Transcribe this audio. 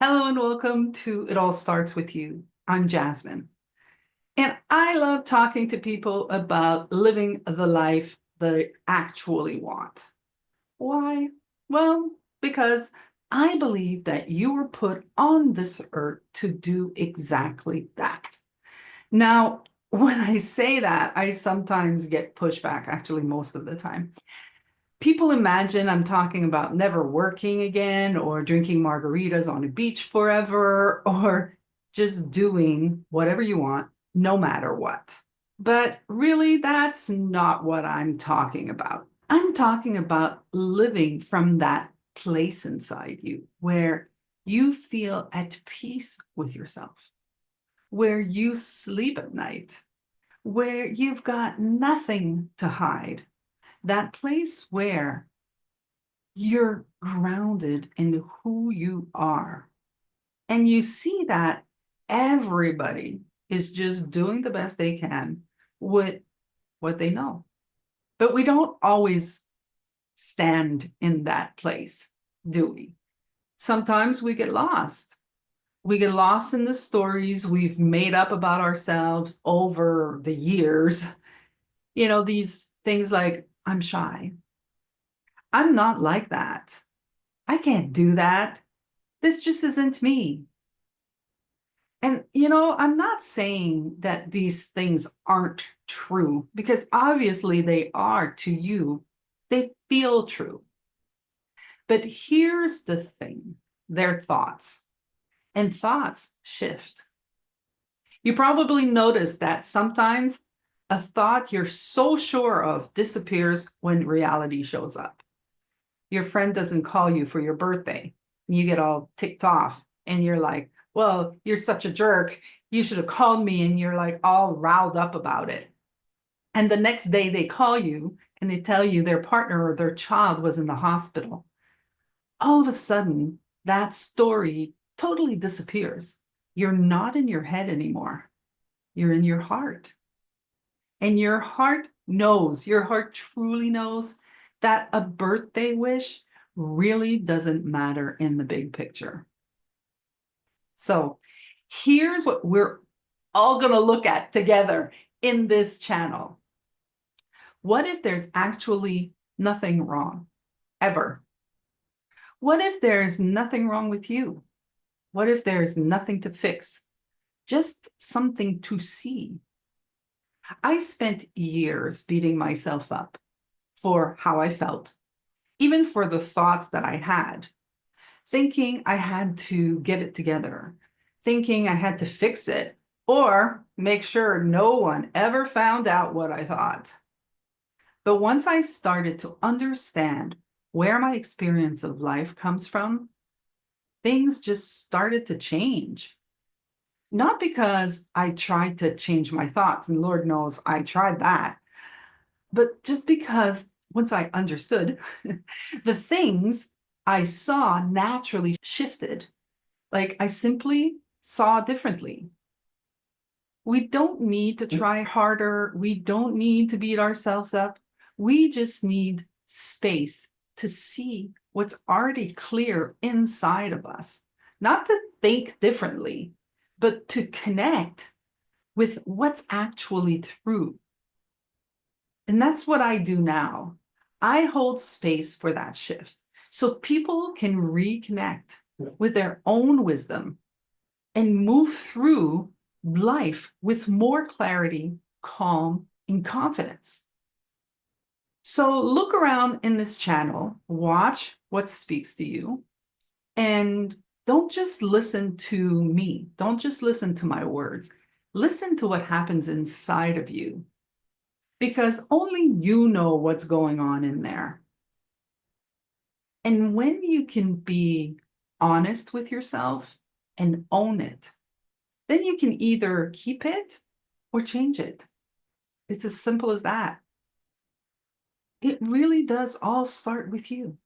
Hello and welcome to It All Starts With You. I'm Jasmine, and I love talking to people about living the life they actually want. Why? Well, because I believe that you were put on this earth to do exactly that. Now, when I say that, I sometimes get pushback, actually, most of the time. People imagine I'm talking about never working again or drinking margaritas on a beach forever or just doing whatever you want, no matter what. But really, that's not what I'm talking about. I'm talking about living from that place inside you where you feel at peace with yourself, where you sleep at night, where you've got nothing to hide. That place where you're grounded in who you are. And you see that everybody is just doing the best they can with what they know. But we don't always stand in that place, do we? Sometimes we get lost. We get lost in the stories we've made up about ourselves over the years. These things like, I'm shy. I'm not like that. I can't do that. This just isn't me. And, I'm not saying that these things aren't true because obviously they are to you. They feel true. But here's the thing, they're thoughts, and thoughts shift. You probably notice that sometimes a thought you're so sure of disappears when reality shows up. Your friend doesn't call you for your birthday. You get all ticked off and you're like, well, you're such a jerk. You should have called me. And you're like all riled up about it. And the next day they call you and they tell you their partner or their child was in the hospital. All of a sudden, that story totally disappears. You're not in your head anymore. You're in your heart. And your heart truly knows that a birthday wish really doesn't matter in the big picture. So here's what we're all going to look at together in this channel. What if there's actually nothing wrong, ever? What if there's nothing wrong with you? What if there's nothing to fix? Just something to see. I spent years beating myself up for how I felt, even for the thoughts that I had, thinking I had to get it together, thinking I had to fix it, or make sure no one ever found out what I thought. But once I started to understand where my experience of life comes from, things just started to change. Not because I tried to change my thoughts, and Lord knows I tried that, but just because once I understood, the things I saw naturally shifted. Like I simply saw differently. We don't need to try harder. We don't need to beat ourselves up. We just need space to see what's already clear inside of us. Not to think differently, but to connect with what's actually true. And that's what I do now. I hold space for that shift so people can reconnect with their own wisdom and move through life with more clarity, calm, and confidence. So look around in this channel, watch what speaks to you, and don't just listen to me. Don't just listen to my words. Listen to what happens inside of you because only you know what's going on in there. And when you can be honest with yourself and own it, then you can either keep it or change it. It's as simple as that. It really does all start with you.